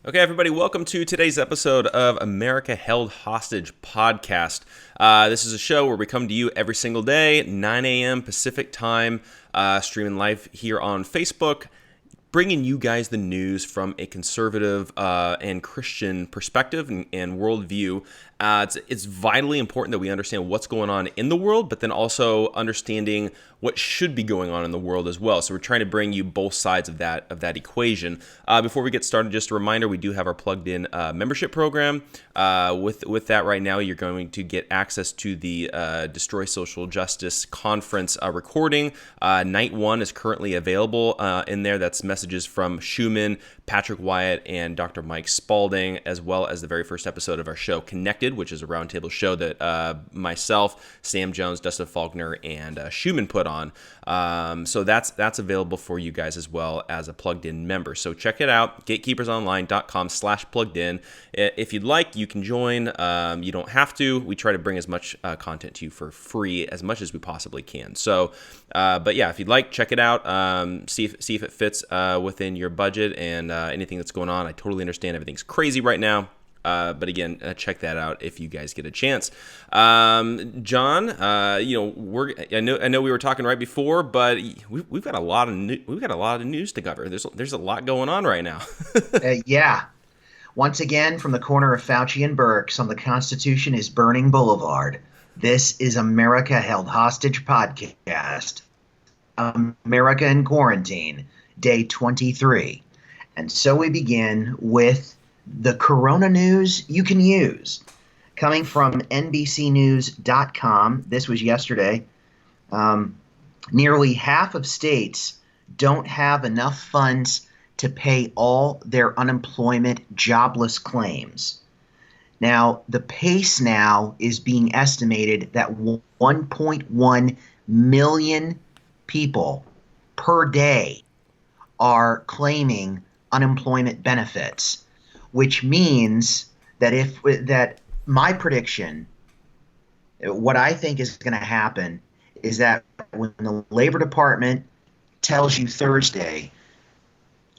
Okay, everybody, welcome to today's episode of America Held Hostage podcast. This is a show where we come to you every single day, 9 a.m. Pacific time, streaming live here on Facebook, bringing you guys the news from a conservative and Christian perspective and worldview. It's vitally important that we understand what's going on in the world, but then also understanding what should be going on in the world as well. So we're trying to bring you both sides of that equation. Before we get started, just a reminder, we do have our plugged-in membership program. With that right now, you're going to get access to the Destroy Social Justice Conference recording. Night 1 is currently available in there. That's messages from Schumann, Patrick Wyatt, and Dr. Mike Spalding, as well as the very first episode of our show, Connected, which is a roundtable show that myself, Sam Jones, Dustin Faulkner, and Schumann put on. So that's available for you guys as well as a plugged-in member. So check it out, gatekeepersonline.com/plugged-in. If you'd like, you can join. You don't have to. We try to bring as much content to you for free as much as we possibly can. So, but yeah, if you'd like, check it out. See if it fits within your budget and anything that's going on. I totally understand everything's crazy right now. But again, check that out if you guys get a chance. John, I know we were talking right before, but we've got a lot of news to cover. There's a lot going on right now. Yeah. Once again, from the corner of Fauci and Birx on the Constitution is Burning Boulevard. This is America Held Hostage podcast. America in Quarantine, day 23. And so we begin with the corona news you can use. Coming from NBCnews.com, this was yesterday, nearly half of states don't have enough funds to pay all their unemployment jobless claims. Now, the pace now is being estimated that 1.1 million people per day are claiming unemployment benefits, which means that my prediction, what I think is going to happen is that when the Labor Department tells you Thursday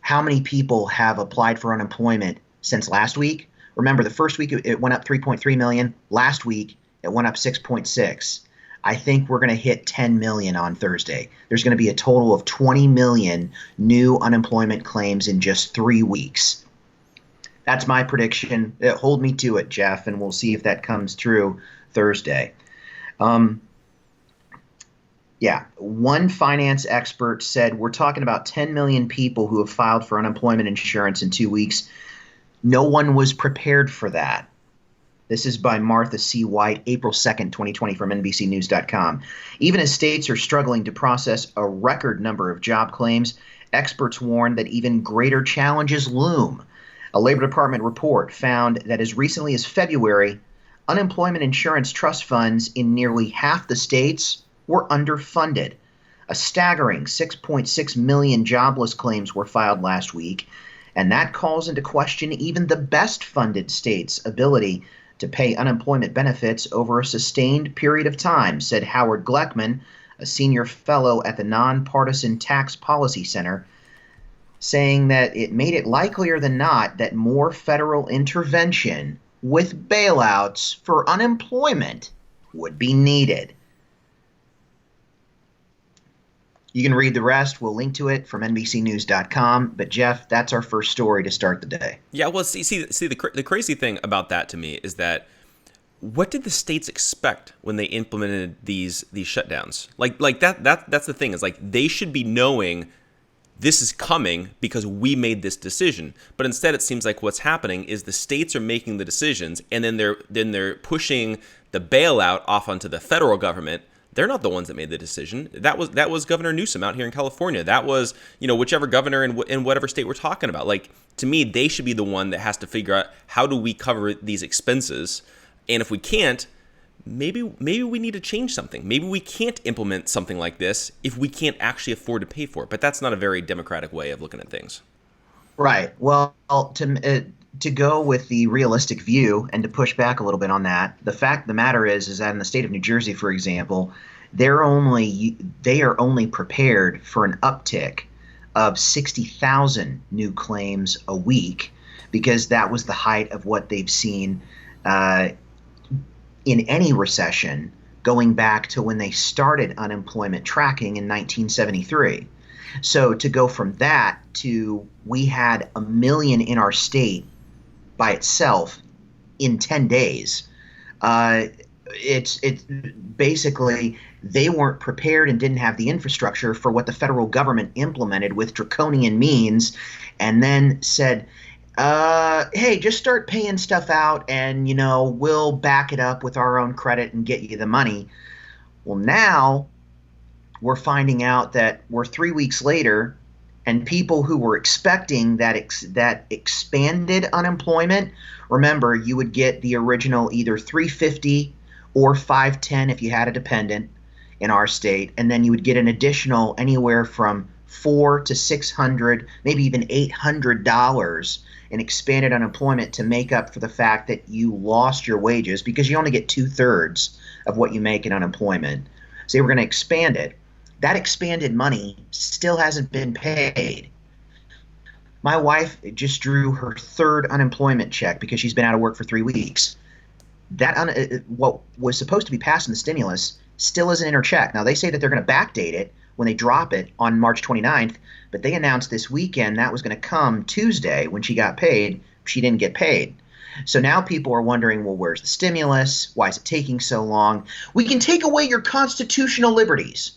how many people have applied for unemployment since last week, remember the first week it went up 3.3 million. Last week it went up 6.6. I think we're going to hit 10 million on Thursday. There's going to be a total of 20 million new unemployment claims in just 3 weeks. That's my prediction. Hold me to it, Jeff, and we'll see if that comes true Thursday. One finance expert said we're talking about 10 million people who have filed for unemployment insurance in 2 weeks. No one was prepared for that. This is by Martha C. White, April 2nd, 2020, from NBCnews.com. Even as states are struggling to process a record number of job claims, experts warn that even greater challenges loom. A Labor Department report found that as recently as February, unemployment insurance trust funds in nearly half the states were underfunded. A staggering 6.6 million jobless claims were filed last week, and that calls into question even the best-funded states' ability to pay unemployment benefits over a sustained period of time, said Howard Gleckman, a senior fellow at the Nonpartisan Tax Policy Center, saying that it made it likelier than not that more federal intervention with bailouts for unemployment would be needed. You can read the rest. We'll link to it from NBCnews.com. But, Jeff, that's our first story to start the day. Yeah, well, see, the crazy thing about that to me is that what did the states expect when they implemented these shutdowns? Like that's the thing, is like they should be knowing this is coming because we made this decision. But instead, it seems like what's happening is the states are making the decisions, and then they're pushing the bailout off onto the federal government. They're not the ones that made the decision. That was Governor Newsom out here in California. That was, whichever governor in whatever state we're talking about. Like, to me, they should be the one that has to figure out, how do we cover these expenses? And if we can't, maybe we need to change something. Maybe we can't implement something like this if we can't actually afford to pay for it. But that's not a very democratic way of looking at things. Right. Well, to go with the realistic view and to push back a little bit on that, the fact of the matter is that in the state of New Jersey, for example, they are only prepared for an uptick of 60,000 new claims a week, because that was the height of what they've seen uh, in any recession going back to when they started unemployment tracking in 1973. So to go from that to we had 1 million in our state by itself in 10 days, it's basically they weren't prepared and didn't have the infrastructure for what the federal government implemented with draconian means, and then said, hey, just start paying stuff out and, we'll back it up with our own credit and get you the money. Well, now we're finding out that we're 3 weeks later, and people who were expecting that expanded unemployment, remember, you would get the original either 350 or 510 if you had a dependent in our state, and then you would get an additional anywhere from $400 to $600, maybe even $800 in expanded unemployment to make up for the fact that you lost your wages, because you only get 2/3 of what you make in unemployment. So they were going to expand it. That expanded money still hasn't been paid. My wife just drew her third unemployment check because she's been out of work for 3 weeks. What was supposed to be passed in the stimulus still isn't in her check. Now, they say that they're going to backdate it when they drop it on March 29th, but they announced this weekend that was going to come Tuesday when she got paid. She didn't get paid. So now people are wondering, well, where's the stimulus? Why is it taking so long? We can take away your constitutional liberties.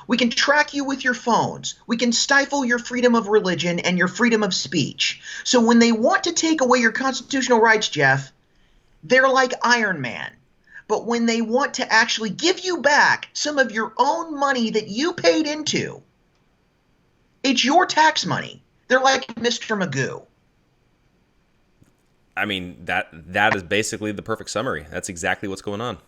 We can track you with your phones. We can stifle your freedom of religion and your freedom of speech. So when they want to take away your constitutional rights, Jeff, they're like Iron Man. But when they want to actually give you back some of your own money that you paid into, it's your tax money. They're like Mr. Magoo. I mean, that is basically the perfect summary. That's exactly what's going on.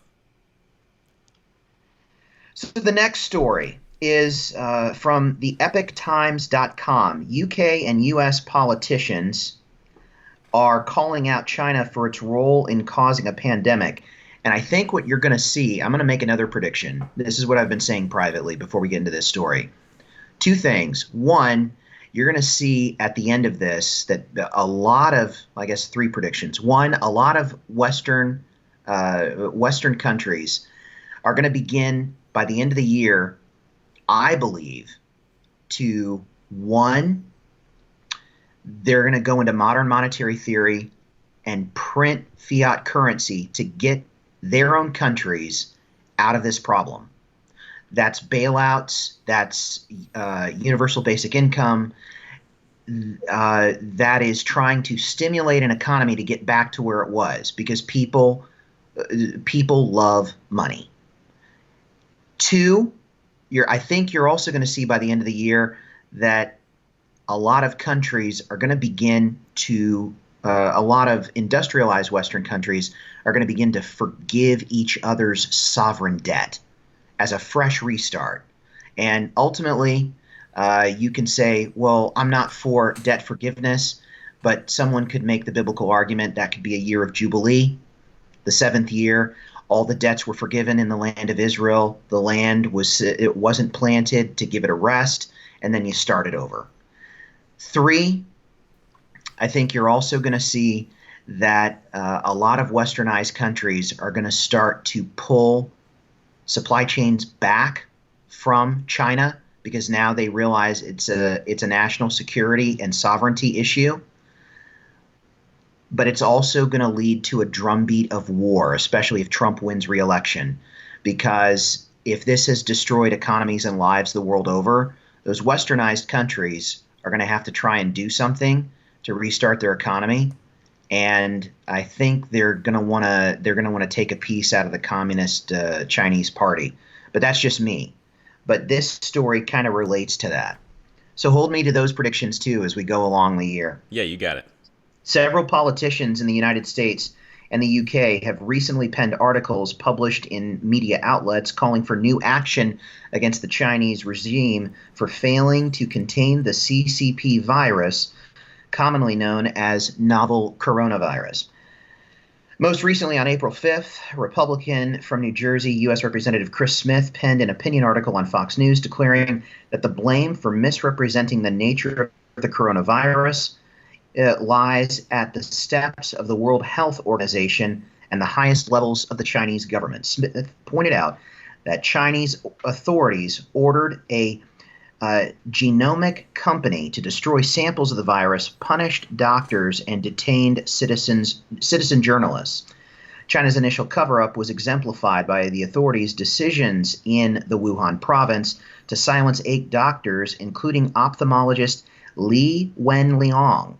So the next story is from the epictimes.com. UK and US politicians are calling out China for its role in causing a pandemic. And I think what you're going to see, I'm going to make another prediction. This is what I've been saying privately before we get into this story. Two things. One, you're going to see at the end of this that a lot of, I guess, three predictions. One, a lot of Western countries are going to begin by the end of the year, I believe, to one, they're going to go into modern monetary theory and print fiat currency to get their own countries out of this problem. That's bailouts, that's universal basic income, that is trying to stimulate an economy to get back to where it was, because people love money. Two, I think you're also going to see by the end of the year that a lot of countries are going to begin to a lot of industrialized Western countries are going to begin to forgive each other's sovereign debt as a fresh restart. And ultimately, you can say, well, I'm not for debt forgiveness, but someone could make the biblical argument that could be a year of Jubilee, the seventh year. All the debts were forgiven in the land of Israel. The land wasn't planted to give it a rest, and then you start it over. Three, I think you're also going to see that a lot of westernized countries are going to start to pull supply chains back from China, because now they realize it's a national security and sovereignty issue. But it's also going to lead to a drumbeat of war, especially if Trump wins re-election, because if this has destroyed economies and lives the world over, those westernized countries are going to have to try and do something to restart their economy. And I think they're going to want to take a piece out of the communist Chinese party. But that's just me. But this story kind of relates to that. So hold me to those predictions too as we go along the year. Yeah, you got it. Several politicians in the United States and the UK have recently penned articles published in media outlets calling for new action against the Chinese regime for failing to contain the CCP virus, commonly known as novel coronavirus. Most recently, on April 5th, a Republican from New Jersey, U.S. Representative Chris Smith, penned an opinion article on Fox News declaring that the blame for misrepresenting the nature of the coronavirus lies at the steps of the World Health Organization and the highest levels of the Chinese government. Smith pointed out that Chinese authorities ordered a genomic company to destroy samples of the virus, punished doctors, and detained citizen journalists. China's initial cover-up was exemplified by the authorities' decisions in the Wuhan province to silence 8 doctors, including ophthalmologist Li Wenliang,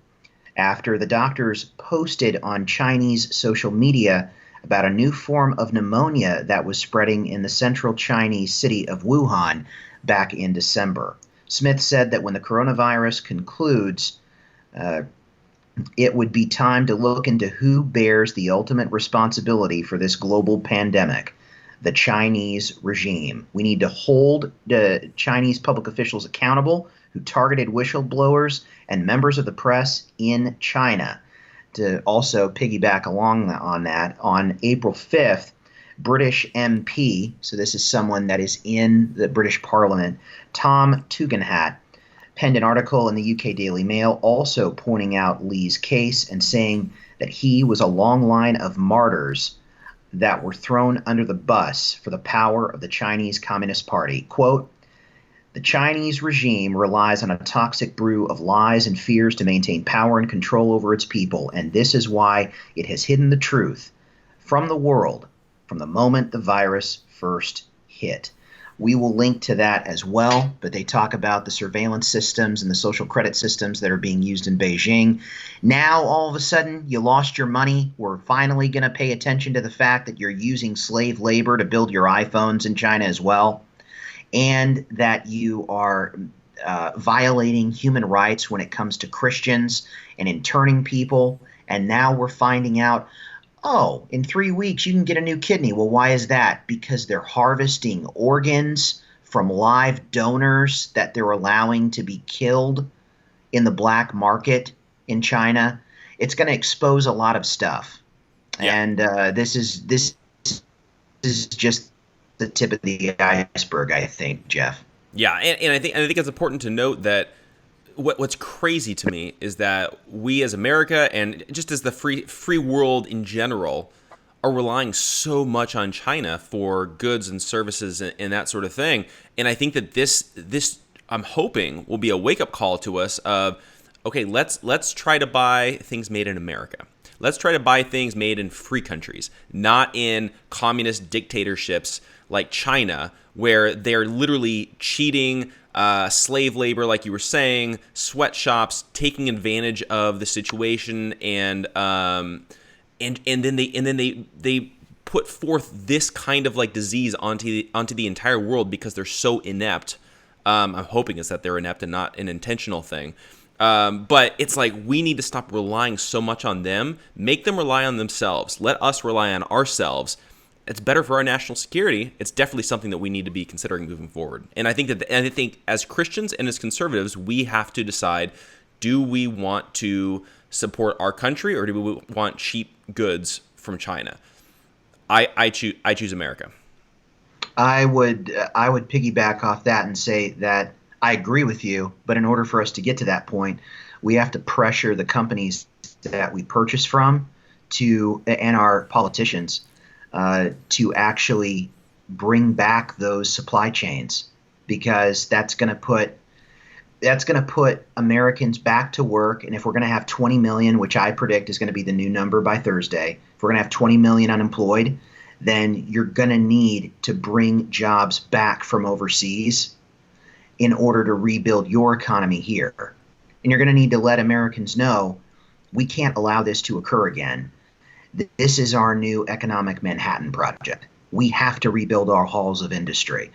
after the doctors posted on Chinese social media about a new form of pneumonia that was spreading in the central Chinese city of Wuhan back in December. Smith said that when the coronavirus concludes, it would be time to look into who bears the ultimate responsibility for this global pandemic: the Chinese regime. We need to hold the Chinese public officials accountable who targeted whistleblowers and members of the press in China. To also piggyback along on that, on April 5th, British MP, so this is someone that is in the British Parliament, Tom Tugendhat, penned an article in the UK Daily Mail also pointing out Lee's case and saying that he was a long line of martyrs that were thrown under the bus for the power of the Chinese Communist Party. Quote, "The Chinese regime relies on a toxic brew of lies and fears to maintain power and control over its people, and this is why it has hidden the truth from the world from the moment the virus first hit." We will link to that as well, but they talk about the surveillance systems and the social credit systems that are being used in Beijing. Now, all of a sudden, you lost your money. We're finally going to pay attention to the fact that you're using slave labor to build your iPhones in China as well, and that you are violating human rights when it comes to Christians and interning people. And now we're finding out, oh, in 3 weeks you can get a new kidney. Well, why is that? Because they're harvesting organs from live donors that they're allowing to be killed in the black market in China. It's going to expose a lot of stuff. Yeah. And this is just the tip of the iceberg, I think, Jeff. Yeah, and I think it's important to note that what's crazy to me is that we as America and just as the free world in general are relying so much on China for goods and services and that sort of thing. And I think that this I'm hoping will be a wake-up call to us of, okay, let's try to buy things made in America. Let's try to buy things made in free countries, not in communist dictatorships like China, where they're literally cheating, slave labor, like you were saying, sweatshops, taking advantage of the situation, and then they put forth this kind of like disease onto the entire world because they're so inept. I'm hoping it's that they're inept and not an intentional thing. But it's like we need to stop relying so much on them. Make them rely on themselves. Let us rely on ourselves. It's better for our national security. It's definitely something that we need to be considering moving forward. And I think as Christians and as conservatives, we have to decide: do we want to support our country, or do we want cheap goods from China? I choose America. I would piggyback off that and say that I agree with you, but in order for us to get to that point, we have to pressure the companies that we purchase from and our politicians to actually bring back those supply chains, because that's going to put Americans back to work. And if we're going to have 20 million, which I predict is going to be the new number by Thursday, if we're going to have 20 million unemployed, then you're going to need to bring jobs back from overseas in order to rebuild your economy here. And you're going to need to let Americans know we can't allow this to occur again. This is our new economic Manhattan Project. We have to rebuild our halls of industry.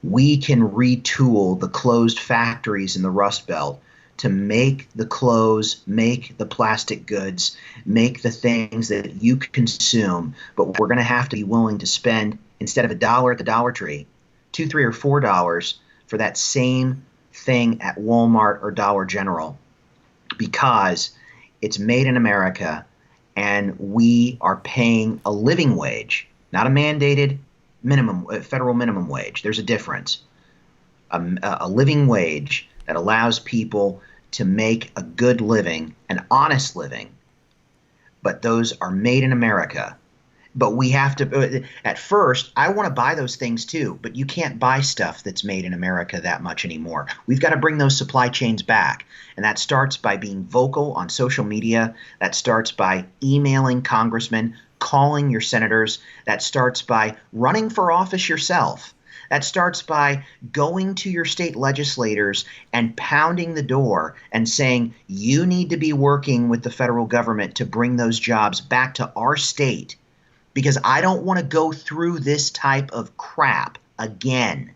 We can retool the closed factories in the Rust Belt to make the clothes, make the plastic goods, make the things that you consume. But we're going to have to be willing to spend, instead of $1 at the Dollar Tree, $2, $3, or $4 for that same thing at Walmart or Dollar General, because it's made in America. And we are paying a living wage, not a mandated federal minimum wage. There's a difference. A living wage that allows people to make a good living, an honest living, but those are made in America. But we have to, at first, I want to buy those things too, but you can't buy stuff that's made in America that much anymore. We've got to bring those supply chains back. And that starts by being vocal on social media. That starts by emailing congressmen, calling your senators. That starts by running for office yourself. That starts by going to your state legislators and pounding the door and saying, you need to be working with the federal government to bring those jobs back to our state, because I don't want to go through this type of crap again.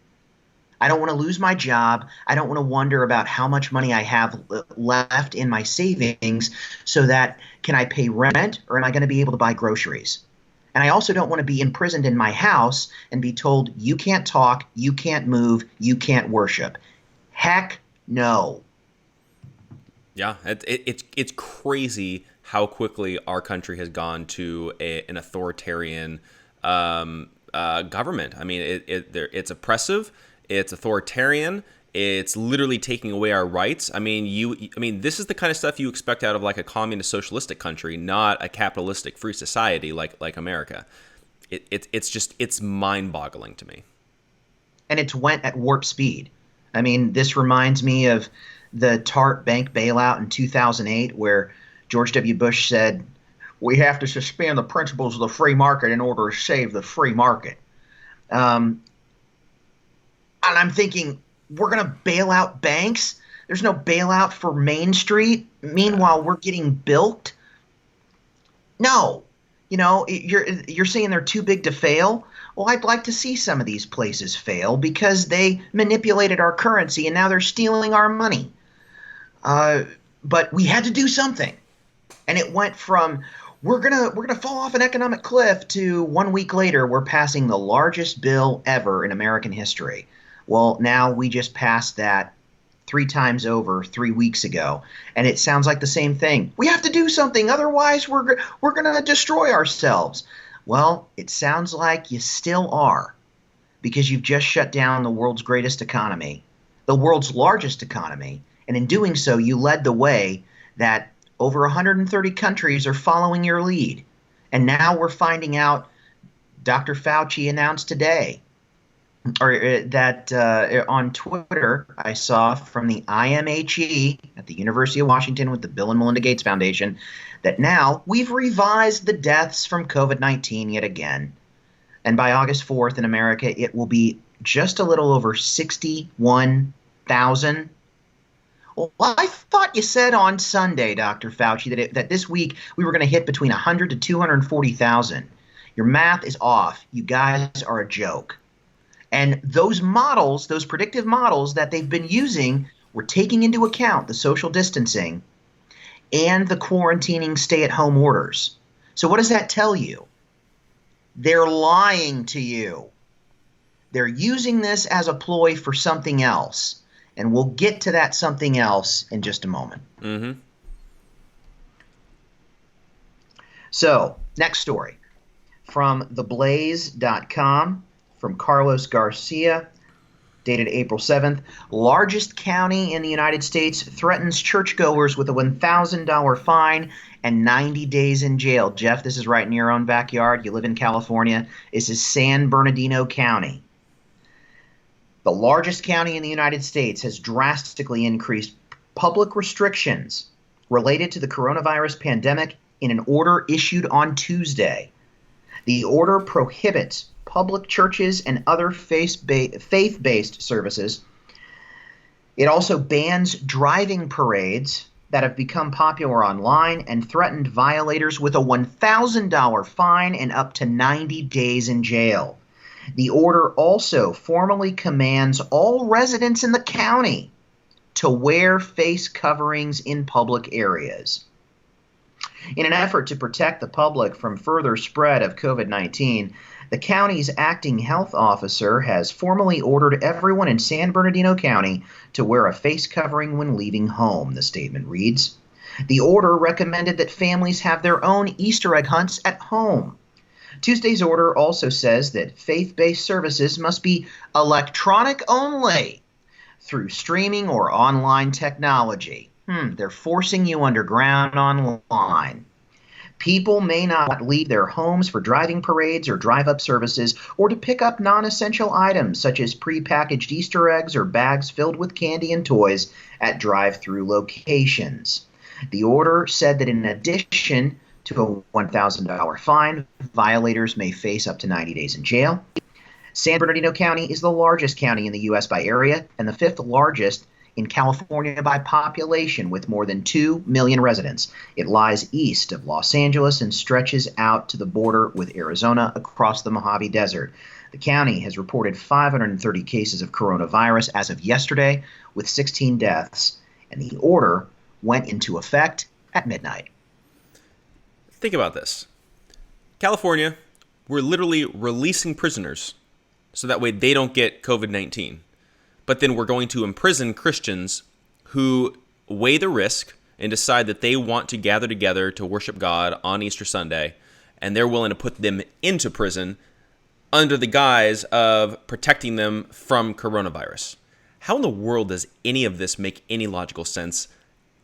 I don't want to lose my job. I don't want to wonder about how much money I have left in my savings, so that can I pay rent, or am I going to be able to buy groceries? And I also don't want to be imprisoned in my house and be told you can't talk, you can't move, you can't worship. Heck no. Yeah, it's crazy how quickly our country has gone to an authoritarian government. I mean, it's oppressive, it's authoritarian, it's literally taking away our rights. I mean, this is the kind of stuff you expect out of like a communist socialistic country, not a capitalistic free society like America. It's mind-boggling to me. And it's went at warp speed. I mean, this reminds me of the TARP bank bailout in 2008, where George W. Bush said, we have to suspend the principles of the free market in order to save the free market. And I'm thinking, we're going to bail out banks? There's no bailout for Main Street. Meanwhile, we're getting bilked. No. You know, you're saying they're too big to fail? Well, I'd like to see some of these places fail because they manipulated our currency and now they're stealing our money. But we had to do something. And it went from we're gonna fall off an economic cliff to 1 week later we're passing the largest bill ever in American history. Well, now we just passed that 3 times over 3 weeks ago, and it sounds like the same thing. We have to do something, otherwise we're gonna destroy ourselves. Well, it sounds like you still are, because you've just shut down the world's greatest economy, the world's largest economy, and in doing so, you led the way that over 130 countries are following your lead. And now we're finding out, Dr. Fauci announced today, or that on Twitter I saw from the IMHE at the University of Washington with the Bill and Melinda Gates Foundation, that now we've revised the deaths from COVID-19 yet again. And by August 4th in America, it will be just a little over 61,000. Well, I thought you said on Sunday, Dr. Fauci, that this week we were going to hit between 100 to 240,000. Your math is off. You guys are a joke. And those models, those predictive models that they've been using, were taking into account the social distancing and the quarantining stay-at-home orders. So what does that tell you? They're lying to you. They're using this as a ploy for something else. And we'll get to that something else in just a moment. Mm-hmm. So, next story. From theblaze.com, from Carlos Garcia, dated April 7th. Largest county in the United States threatens churchgoers with a $1,000 fine and 90 days in jail. Jeff, this is right in your own backyard. You live in California. This is San Bernardino County. The largest county in the United States has drastically increased public restrictions related to the coronavirus pandemic in an order issued on Tuesday. The order prohibits public churches and other faith-based services. It also bans driving parades that have become popular online and threatened violators with a $1,000 fine and up to 90 days in jail. The order also formally commands all residents in the county to wear face coverings in public areas. In an effort to protect the public from further spread of COVID-19, the county's acting health officer has formally ordered everyone in San Bernardino County to wear a face covering when leaving home, the statement reads. The order recommended that families have their own Easter egg hunts at home. Tuesday's order also says that faith-based services must be electronic only through streaming or online technology. They're forcing you underground online. People may not leave their homes for driving parades or drive-up services or to pick up non-essential items such as prepackaged Easter eggs or bags filled with candy and toys at drive-through locations. The order said that in addition to a $1,000 fine, violators may face up to 90 days in jail. San Bernardino County is the largest county in the U.S. by area and the fifth largest in California by population, with more than 2 million residents. It lies east of Los Angeles and stretches out to the border with Arizona across the Mojave Desert. The county has reported 530 cases of coronavirus as of yesterday, with 16 deaths, and the order went into effect at midnight. Think about this. California, we're literally releasing prisoners so that way they don't get COVID-19. But then we're going to imprison Christians who weigh the risk and decide that they want to gather together to worship God on Easter Sunday, and they're willing to put them into prison under the guise of protecting them from coronavirus. How in the world does any of this make any logical sense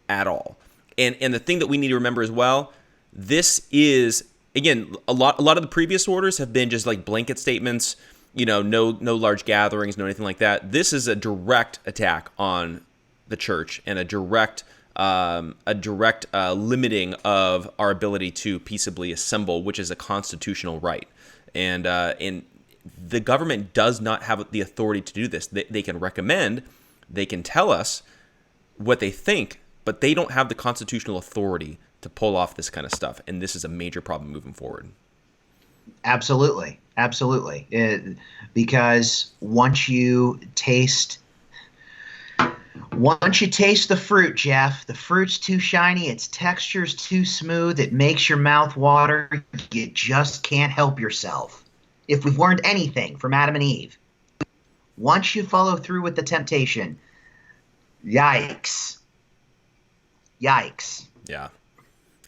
at all? And the thing that we need to remember as well, this is, again, a lot of the previous orders have been just like blanket statements. No large gatherings, no anything like that. This is a direct attack on the church and a direct limiting of our ability to peaceably assemble, which is a constitutional right. And the government does not have the authority to do this. They can recommend, they can tell us what they think, but they don't have the constitutional authority to pull off this kind of stuff. And this is a major problem moving forward. Absolutely. Because once you taste the fruit, Jeff, the fruit's too shiny, its texture's too smooth, it makes your mouth water, you just can't help yourself. If we've learned anything from Adam and Eve, once you follow through with the temptation, yikes. Yeah.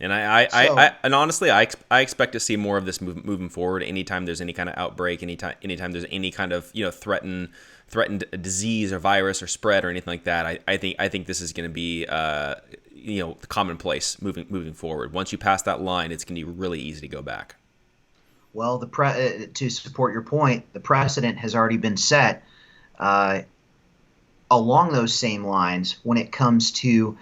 And and honestly, I expect to see more of this moving forward. Anytime there's any kind of outbreak, anytime there's any kind of threatened disease or virus or spread or anything like that, I think this is going to be the commonplace moving forward. Once you pass that line, it's going to be really easy to go back. Well, to support your point, the precedent has already been set along those same lines when it comes to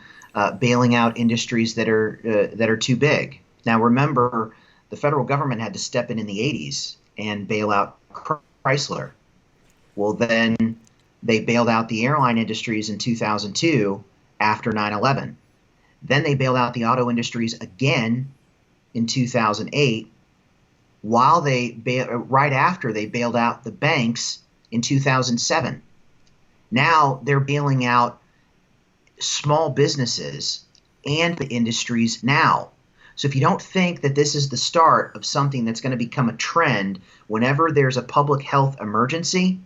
bailing out industries that are too big. Now, remember, the federal government had to step in the 80s and bail out Chrysler. Well, then they bailed out the airline industries in 2002 after 9/11. Then they bailed out the auto industries again in 2008, right after they bailed out the banks in 2007. Now they're bailing out small businesses and the industries now. So if you don't think that this is the start of something that's going to become a trend whenever there's a public health emergency,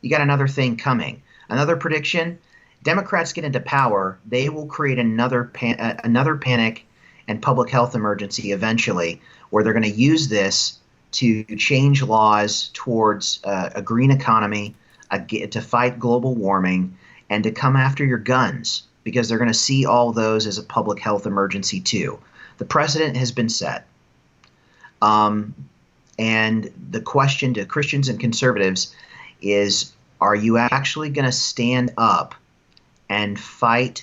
you got another thing coming. Another prediction, Democrats get into power, they will create another panic and public health emergency eventually, where they're going to use this to change laws towards a green economy, to fight global warming, and to come after your guns, because they're going to see all those as a public health emergency too. The precedent has been set. And the question to Christians and conservatives is, are you actually going to stand up and vocally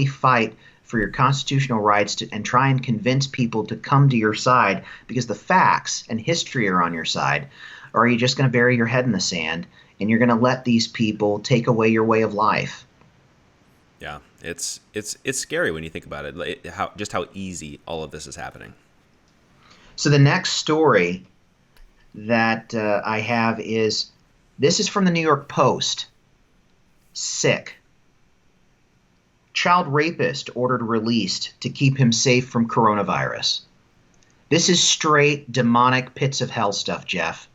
fight for your constitutional rights and try and convince people to come to your side because the facts and history are on your side? Or are you just going to bury your head in the sand and you're going to let these people take away your way of life? Yeah, it's scary when you think about it, how easy all of this is happening. So the next story that I have this is from the New York Post. Sick. Child rapist ordered released to keep him safe from coronavirus. This is straight demonic pits of hell stuff, Jeff.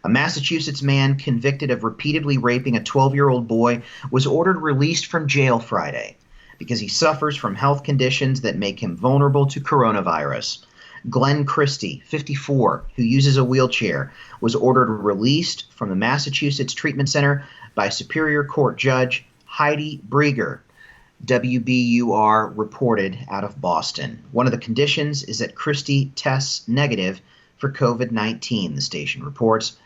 A Massachusetts man convicted of repeatedly raping a 12-year-old boy was ordered released from jail Friday because he suffers from health conditions that make him vulnerable to coronavirus. Glenn Christie, 54, who uses a wheelchair, was ordered released from the Massachusetts Treatment Center by Superior Court Judge Heidi Brieger, WBUR reported out of Boston. One of the conditions is that Christie tests negative for COVID-19, the station reports.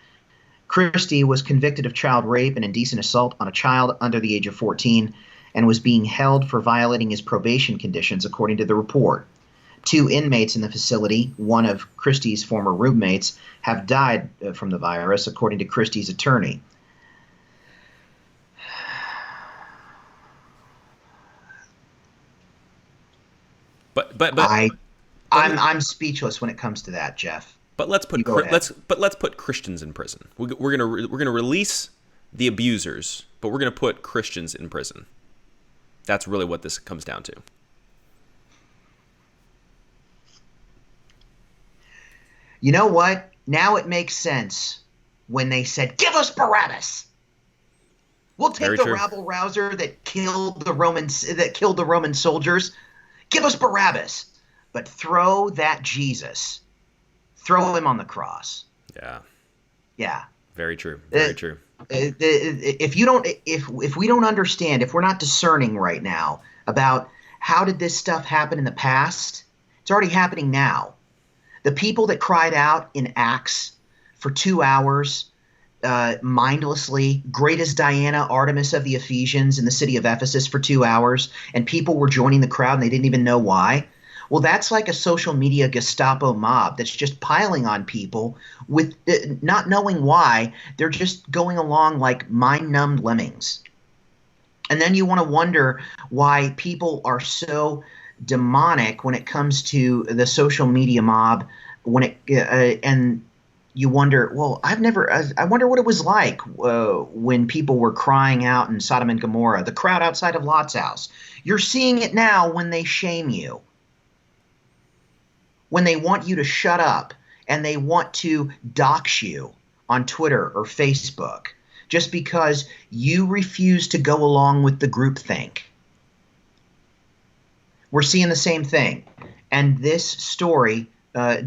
Christie was convicted of child rape and indecent assault on a child under the age of 14 and was being held for violating his probation conditions, according to the report. 2 inmates in the facility, one of Christie's former roommates, have died from the virus, according to Christie's attorney. I'm speechless when it comes to that, Jeff. But let's put Christians in prison. We're gonna release the abusers, but we're gonna put Christians in prison. That's really what this comes down to. You know what? Now it makes sense when they said, "Give us Barabbas. We'll take the rabble rouser that killed the Roman soldiers. Give us Barabbas, but throw that Jesus. Throw him on the cross." Yeah. Very true. Very true. If we don't understand, if we're not discerning right now about how did this stuff happen in the past, it's already happening now. The people that cried out in Acts for 2 hours mindlessly, great as Diana, Artemis of the Ephesians in the city of Ephesus for 2 hours, and people were joining the crowd and they didn't even know why. Well, that's like a social media Gestapo mob that's just piling on people with not knowing why. They're just going along like mind-numbed lemmings. And then you want to wonder why people are so demonic when it comes to the social media mob. And you wonder, well, I wonder what it was like when people were crying out in Sodom and Gomorrah, the crowd outside of Lot's house. You're seeing it now when they shame you, when they want you to shut up and they want to dox you on Twitter or Facebook just because you refuse to go along with the groupthink. We're seeing the same thing, and this story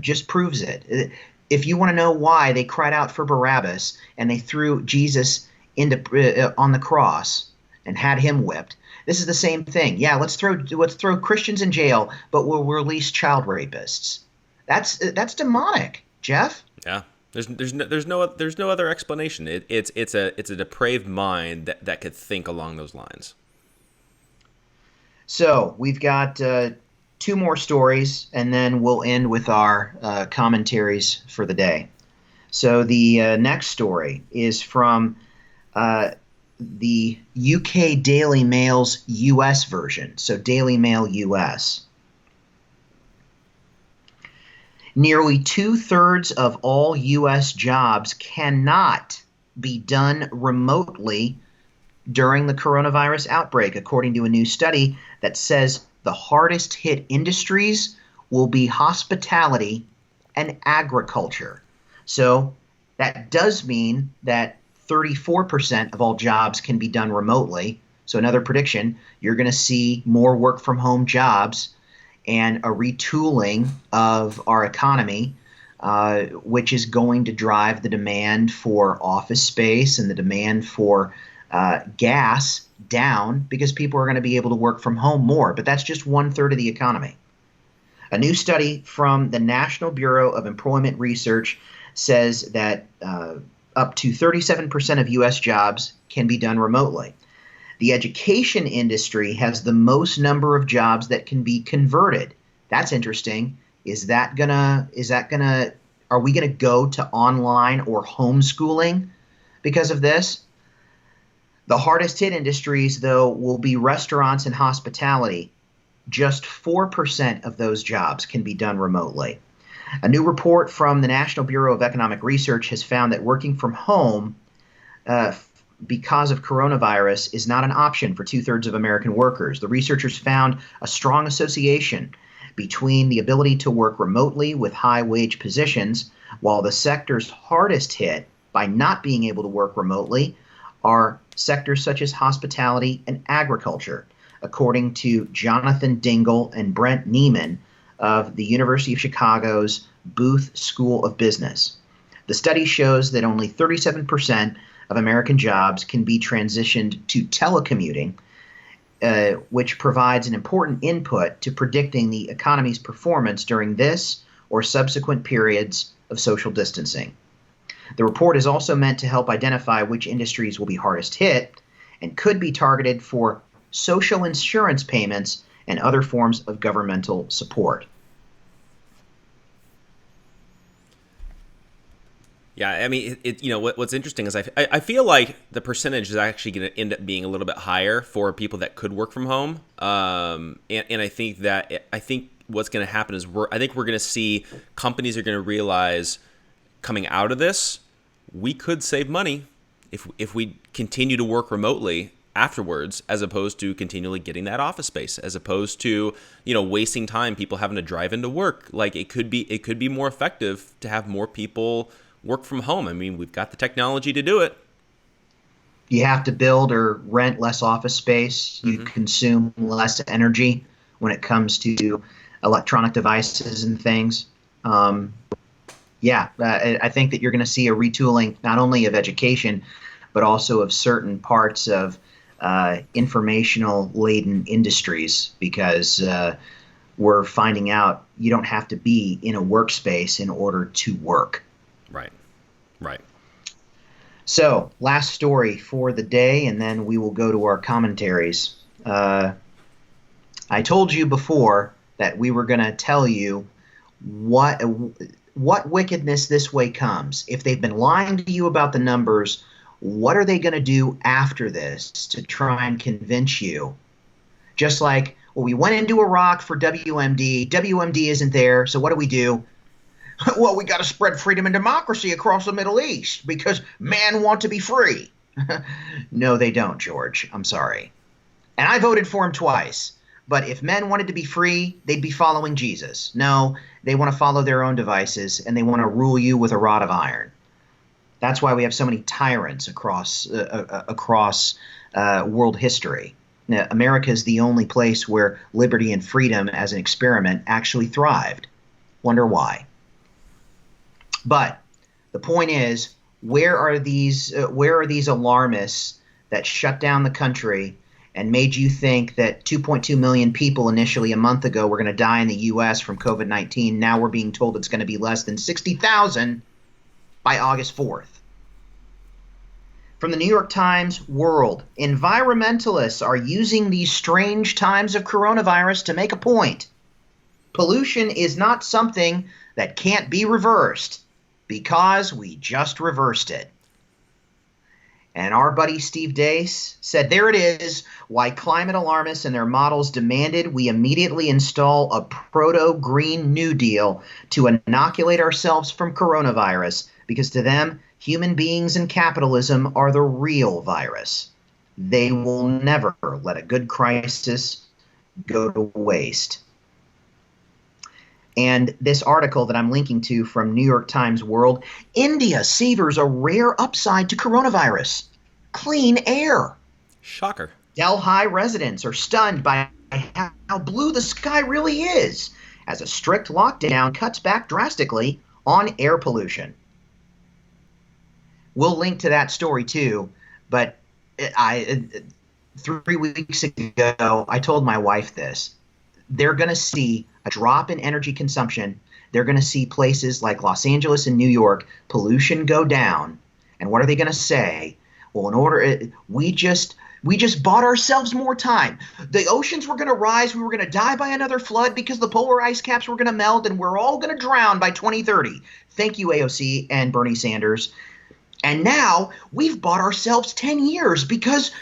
just proves it. If you want to know why they cried out for Barabbas and they threw Jesus on the cross and had him whipped, this is the same thing. Yeah, let's throw Christians in jail, but we'll release child rapists. That's demonic, Jeff. Yeah, there's no other explanation. It's a depraved mind that could think along those lines. So we've got 2 more stories, and then we'll end with our commentaries for the day. So the next story is from the UK Daily Mail's US version, so Daily Mail US. Nearly 2/3 of all US jobs cannot be done remotely during the coronavirus outbreak, according to a new study that says the hardest hit industries will be hospitality and agriculture. So that does mean that 34% of all jobs can be done remotely. So another prediction, you're going to see more work from home jobs and a retooling of our economy, which is going to drive the demand for office space and the demand for gas down because people are going to be able to work from home more. But that's just 1/3 of the economy. A new study from the National Bureau of Employment Research says that up to 37% of U.S. jobs can be done remotely. The education industry has the most number of jobs that can be converted. That's interesting. Are we gonna go to online or homeschooling because of this? The hardest hit industries, though, will be restaurants and hospitality. Just 4% of those jobs can be done remotely. A new report from the National Bureau of Economic Research has found that working from home because of coronavirus is not an option for 2/3 of American workers. The researchers found a strong association between the ability to work remotely with high-wage positions, while the sectors hardest hit by not being able to work remotely are sectors such as hospitality and agriculture, according to Jonathan Dingle and Brent Neiman of the University of Chicago's Booth School of Business. The study shows that only 37% of American jobs can be transitioned to telecommuting, which provides an important input to predicting the economy's performance during this or subsequent periods of social distancing. The report is also meant to help identify which industries will be hardest hit and could be targeted for social insurance payments and other forms of governmental support. Yeah, I mean, what's interesting is I feel like the percentage is actually going to end up being a little bit higher for people that could work from home, and I think what's going to happen is I think we're going to see companies are going to realize coming out of this, we could save money if we continue to work remotely afterwards, as opposed to continually getting that office space, as opposed to wasting time, people having to drive into work. Like it could be more effective to have more people work from home. I mean, we've got the technology to do it. You have to build or rent less office space. You consume less energy when it comes to electronic devices and things. I think that you're going to see a retooling not only of education, but also of certain parts of informational-laden industries, because we're finding out you don't have to be in a workspace in order to work. Right. So, last story for the day, and then we will go to our commentaries. I told you before that we were going to tell you what wickedness this way comes. If they've been lying to you about the numbers, what are they going to do after this to try and convince you? Just like, well, we went into Iraq for WMD. WMD isn't there, so what do? Well, we got to spread freedom and democracy across the Middle East because men want to be free. No, they don't, George. I'm sorry. And I voted for him twice. But if men wanted to be free, they'd be following Jesus. No, they want to follow their own devices, and they want to rule you with a rod of iron. That's why we have so many tyrants across world history. Now, America is the only place where liberty and freedom as an experiment actually thrived. Wonder why? But the point is, where are these alarmists that shut down the country and made you think that 2.2 million people initially a month ago were going to die in the U.S. from COVID-19? Now we're being told it's going to be less than 60,000 by August 4th. From the New York Times World, environmentalists are using these strange times of coronavirus to make a point. Pollution is not something that can't be reversed, because we just reversed it. And our buddy Steve Deace said, there it is, why climate alarmists and their models demanded we immediately install a proto-Green New Deal to inoculate ourselves from coronavirus, because to them, human beings and capitalism are the real virus. They will never let a good crisis go to waste. And this article that I'm linking to from New York Times World, India savors a rare upside to coronavirus: clean air. Shocker. Delhi residents are stunned by how blue the sky really is, as a strict lockdown cuts back drastically on air pollution. We'll link to that story too, but 3 weeks ago, I told my wife this. They're going to see a drop in energy consumption. They're going to see places like Los Angeles and New York, pollution go down. And what are they going to say? Well, we just bought ourselves more time. The oceans were going to rise. We were going to die by another flood because the polar ice caps were going to melt, and we're all going to drown by 2030. Thank you, AOC and Bernie Sanders. And now we've bought ourselves 10 years because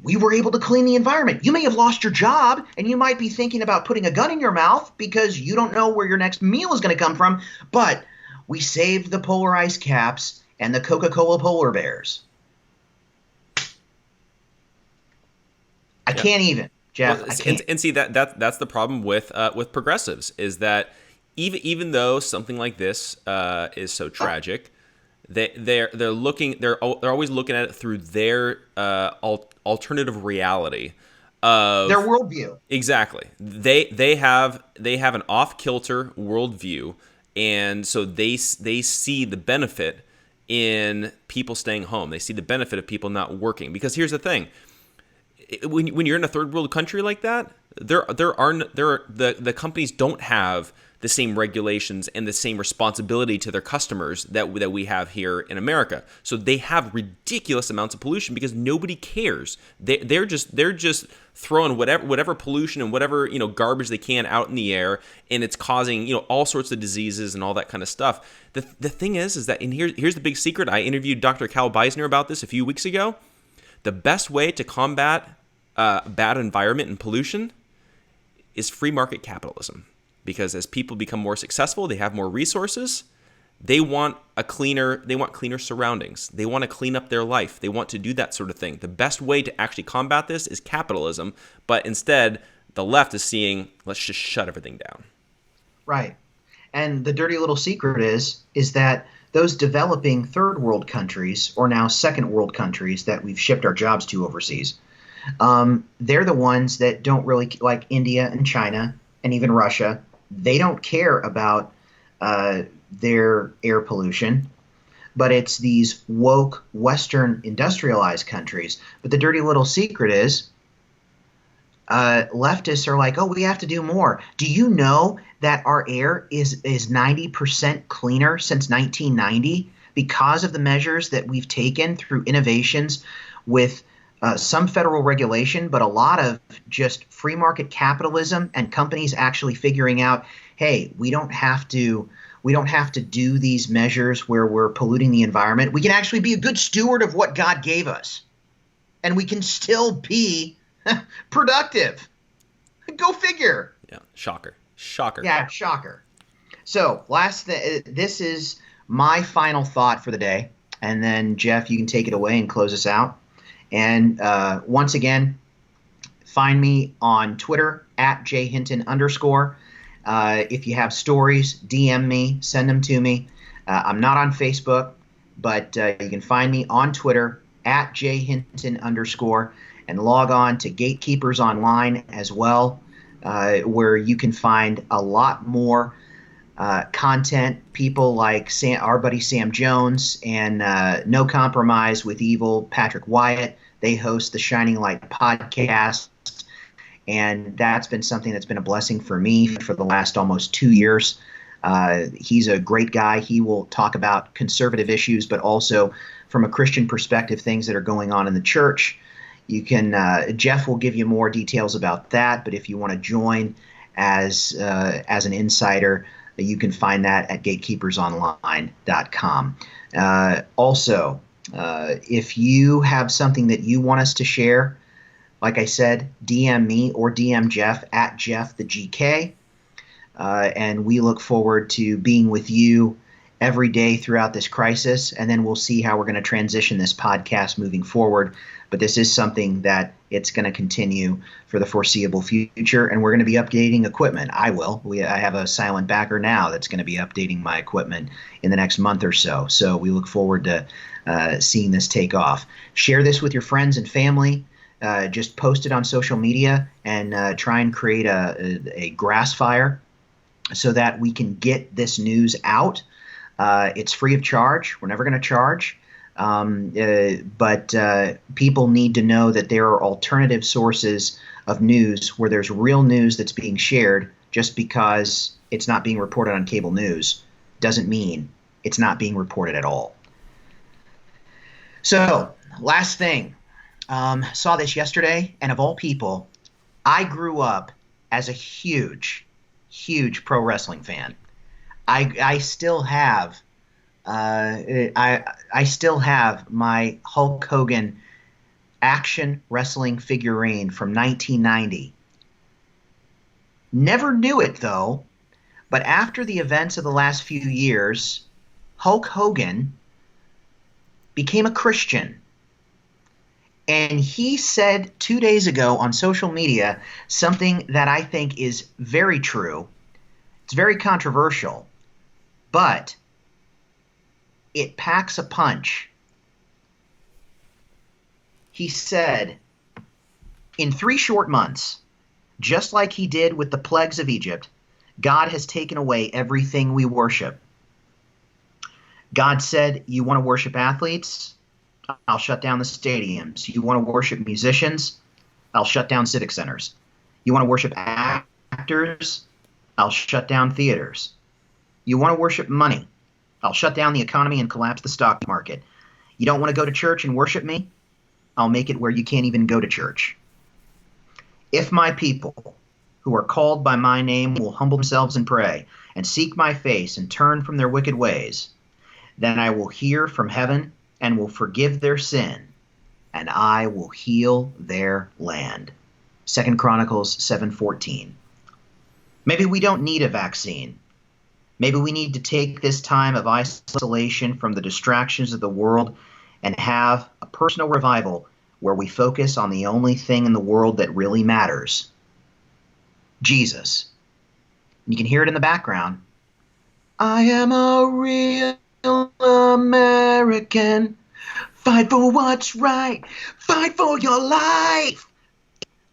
we were able to clean the environment. You may have lost your job, and you might be thinking about putting a gun in your mouth because you don't know where your next meal is going to come from, but we saved the polar ice caps and the Coca-Cola polar bears. I can't even, Jeff. Well, I can't. And see that's the problem with progressives, is that even though something like this is so tragic, they're always looking at it through their alternative reality of Their worldview. Exactly. They have an off kilter worldview, and so they see the benefit in people staying home. They see the benefit of people not working. Because here's the thing. When you're in a third world country like that, the companies don't have the same regulations and the same responsibility to their customers that we have here in America. So they have ridiculous amounts of pollution because nobody cares. They're just throwing whatever pollution and whatever garbage they can out in the air, and it's causing all sorts of diseases and all that kind of stuff. The thing is that, and here's the big secret. I interviewed Dr. Cal Beisner about this a few weeks ago. The best way to combat bad environment and pollution is free market capitalism. Because as people become more successful, they have more resources. They want cleaner surroundings. They want to clean up their life. They want to do that sort of thing. The best way to actually combat this is capitalism, but instead the left is seeing, let's just shut everything down. Right. And the dirty little secret is that those developing third world countries, or now second world countries that we've shipped our jobs to overseas, they're the ones that don't really, like India and China and even Russia. They don't care about their air pollution, but it's these woke Western industrialized countries. But the dirty little secret is leftists are like, oh, we have to do more. Do you know that our air is 90% cleaner since 1990 because of the measures that we've taken through innovations with some federal regulation, but a lot of just free market capitalism and companies actually figuring out, hey, we don't have to do these measures where we're polluting the environment. We can actually be a good steward of what God gave us, and we can still be productive. Go figure. Yeah, shocker. Yeah, shocker. So this is my final thought for the day, and then Jeff, you can take it away and close us out. And once again, find me on Twitter at @jhinton_. If you have stories, DM me, send them to me. I'm not on Facebook, but you can find me on Twitter at @jhinton_, and log on to Gatekeepers Online as well, where you can find a lot more content. People like our buddy Sam Jones and No Compromise with Evil, Patrick Wyatt. They host the Shining Light podcast, and that's been something that's been a blessing for me for the last almost 2 years. He's a great guy. He will talk about conservative issues, but also from a Christian perspective, things that are going on in the church. You can Jeff will give you more details about that, but if you want to join as an insider, you can find that at gatekeepersonline.com. Also, if you have something that you want us to share, like I said, DM me or DM Jeff at JeffTheGK. And we look forward to being with you every day throughout this crisis, and then we'll see how we're going to transition this podcast moving forward. But this is something that it's going to continue for the foreseeable future, and we're going to be updating equipment. I will. I have a silent backer now that's going to be updating my equipment in the next month or so. So we look forward to seeing this take off. Share this with your friends and family. Just post it on social media and try and create a grass fire so that we can get this news out. It's free of charge. We're never going to charge. But people need to know that there are alternative sources of news where there's real news that's being shared. Just because it's not being reported on cable news doesn't mean it's not being reported at all. So, last thing. Saw this yesterday, and of all people, I grew up as a huge pro wrestling fan. I still have I still have my Hulk Hogan action wrestling figurine from 1990. Never knew it though, but after the events of the last few years, Hulk Hogan became a Christian. And he said 2 days ago on social media something that I think is very true. It's very controversial, but it packs a punch. He said, in 3 short months, just like he did with the plagues of Egypt, God has taken away everything we worship. God said, you want to worship athletes? I'll shut down the stadiums. You want to worship musicians? I'll shut down civic centers. You want to worship actors? I'll shut down theaters. You want to worship money? I'll shut down the economy and collapse the stock market. You don't want to go to church and worship me? I'll make it where you can't even go to church. If my people, who are called by my name, will humble themselves and pray, and seek my face and turn from their wicked ways, then I will hear from heaven and will forgive their sin, and I will heal their land. 2 Chronicles 7:14. Maybe we don't need a vaccine. Maybe we need to take this time of isolation from the distractions of the world and have a personal revival where we focus on the only thing in the world that really matters, Jesus. You can hear it in the background. I am a real American. Fight for what's right. Fight for your life.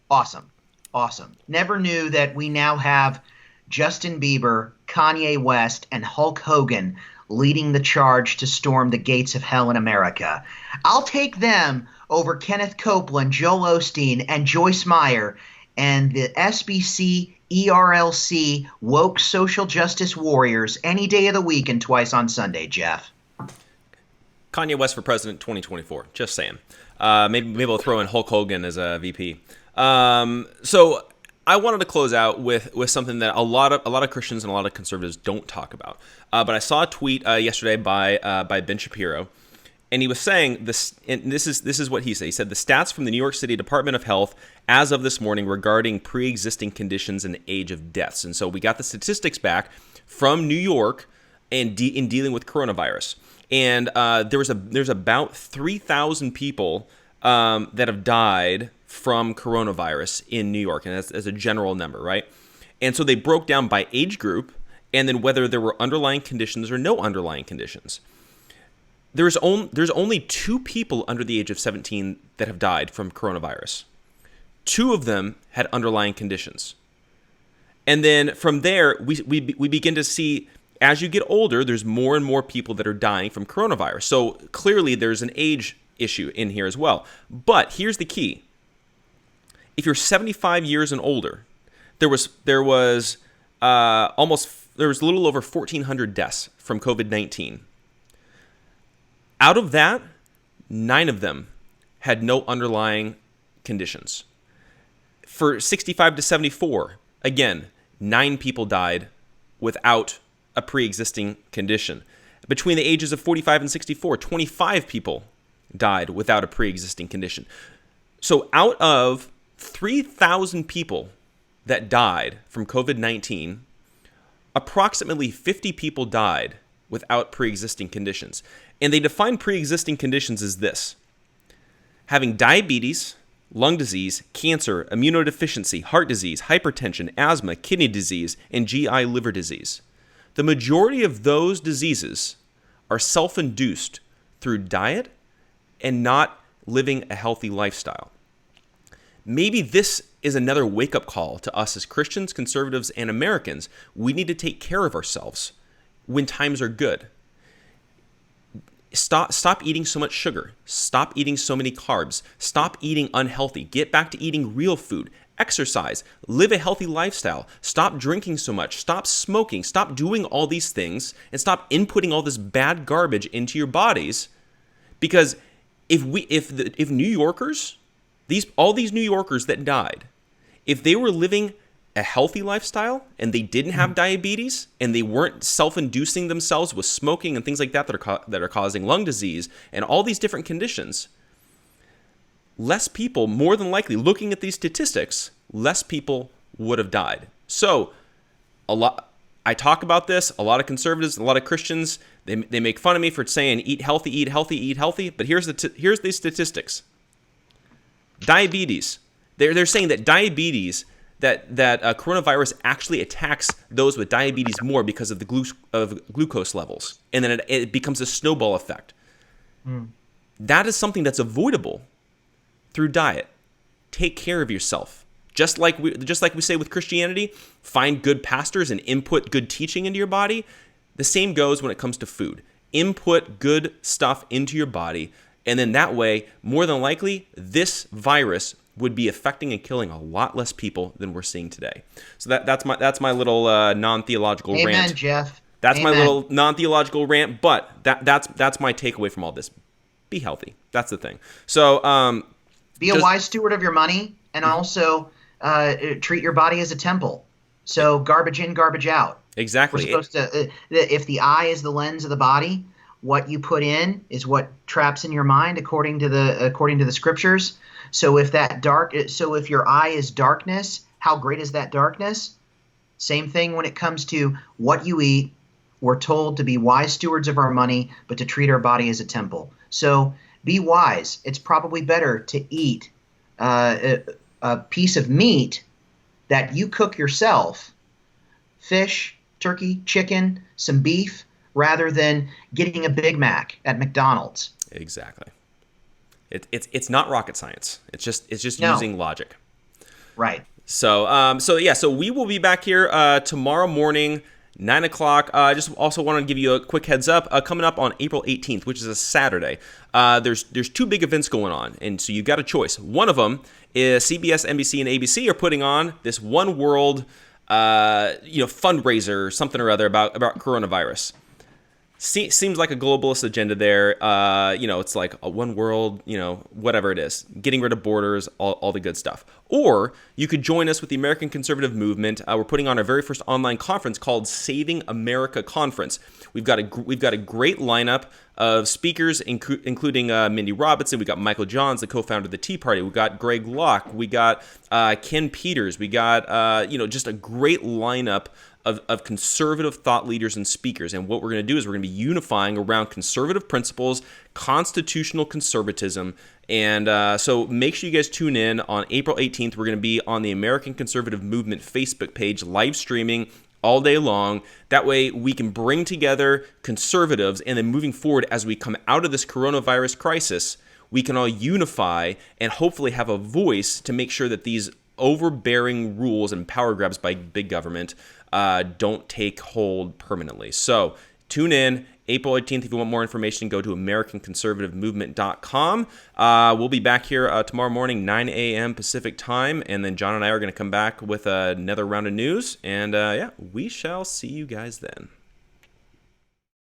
Awesome. Awesome. Never knew that we now have Justin Bieber, Kanye West, and Hulk Hogan leading the charge to storm the gates of hell in America. I'll take them over Kenneth Copeland, Joel Osteen, and Joyce Meyer and the SBC ERLC woke social justice warriors any day of the week and twice on Sunday, Jeff. Kanye West for president 2024. Just saying. Maybe we'll throw in Hulk Hogan as a VP. So I wanted to close out with something that a lot of Christians and a lot of conservatives don't talk about. But I saw a tweet yesterday by Ben Shapiro, and he was saying this. And this is what he said. He said the stats from the New York City Department of Health as of this morning regarding pre-existing conditions and the age of deaths. And so we got the statistics back from New York and in dealing with coronavirus. And there's about 3,000 people that have died from coronavirus in New York, and as a general number, right? And so they broke down by age group, and then whether there were underlying conditions or no underlying conditions. There's only 2 people under the age of 17 that have died from coronavirus. 2 of them had underlying conditions. And then from there, we begin to see, as you get older, there's more and more people that are dying from coronavirus. So clearly there's an age issue in here as well. But here's the key. If you're 75 years and older, there was a little over 1,400 deaths from COVID-19. Out of that, 9 of them had no underlying conditions. For 65 to 74, again, 9 people died without a pre-existing condition. Between the ages of 45 and 64, 25 people died without a pre-existing condition. So out of 3,000 people that died from COVID-19, approximately 50 people died without pre-existing conditions. And they define pre-existing conditions as this: having diabetes, lung disease, cancer, immunodeficiency, heart disease, hypertension, asthma, kidney disease, and GI liver disease. The majority of those diseases are self-induced through diet and not living a healthy lifestyle. Maybe this is another wake-up call to us as Christians, conservatives, and Americans. We need to take care of ourselves when times are good. Stop eating so much sugar. Stop eating so many carbs. Stop eating unhealthy. Get back to eating real food. Exercise. Live a healthy lifestyle. Stop drinking so much. Stop smoking. Stop doing all these things and stop inputting all this bad garbage into your bodies. Because if New Yorkers, all these New Yorkers that died, if they were living a healthy lifestyle and they didn't have diabetes and they weren't self-inducing themselves with smoking and things like that that are causing lung disease and all these different conditions, less people, more than likely, looking at these statistics, less people would have died. So I talk about this, a lot of conservatives, a lot of Christians, they make fun of me for saying eat healthy, eat healthy, eat healthy, but here's the statistics. Diabetes. They're saying that diabetes, that coronavirus actually attacks those with diabetes more because of the glucose levels, and then it becomes a snowball effect. That is something that's avoidable through diet. Take care of yourself. Just like we say with Christianity, find good pastors and input good teaching into your body. The same goes when it comes to food. input good stuff into your body, and then that way, more than likely, this virus would be affecting and killing a lot less people than we're seeing today. So that's my little non-theological rant. Amen, Jeff. That's Amen. my little non-theological rant, but that's my takeaway from all this. Be healthy. That's the thing. So be a wise steward of your money, and also treat your body as a temple. So garbage in, garbage out. Exactly. We're supposed to. If the eye is the lens of the body, what you put in is what traps in your mind, according to the scriptures. So if your eye is darkness, how great is that darkness? Same thing when it comes to what you eat. We're told to be wise stewards of our money, but to treat our body as a temple. So be wise. It's probably better to eat a piece of meat that you cook yourself, fish, turkey, chicken, some beef, rather than getting a Big Mac at McDonald's. Exactly. It's not rocket science. It's just using logic. Right. So we will be back here tomorrow morning, 9 o'clock. Just also want to give you a quick heads up. Coming up on April 18th, which is a Saturday, there's two big events going on, and so you've got a choice. One of them is CBS, NBC, and ABC are putting on this One World, fundraiser, something or other about coronavirus. Seems like a globalist agenda there. It's like a one world, whatever it is, getting rid of borders, all the good stuff. Or you could join us with the American Conservative Movement. We're putting on our very first online conference called Saving America Conference. We've got a great lineup of speakers, including Mindy Robinson. We got Michael Johns, the co-founder of the Tea Party. We got Greg Locke. We got Ken Peters. We got just a great lineup of conservative thought leaders and speakers. And what we're going to do is we're going to be unifying around conservative principles, constitutional conservatism. And so make sure you guys tune in on April 18th. We're going to be on the American Conservative Movement Facebook page, live streaming all day long. That way we can bring together conservatives, and then moving forward as we come out of this coronavirus crisis, we can all unify and hopefully have a voice to make sure that these overbearing rules and power grabs by big government don't take hold permanently. So tune in April 18th. If you want more information, go to AmericanConservativeMovement.com. We'll be back here tomorrow morning, 9 a.m. Pacific time, and then John and I are going to come back with another round of news. And we shall see you guys then.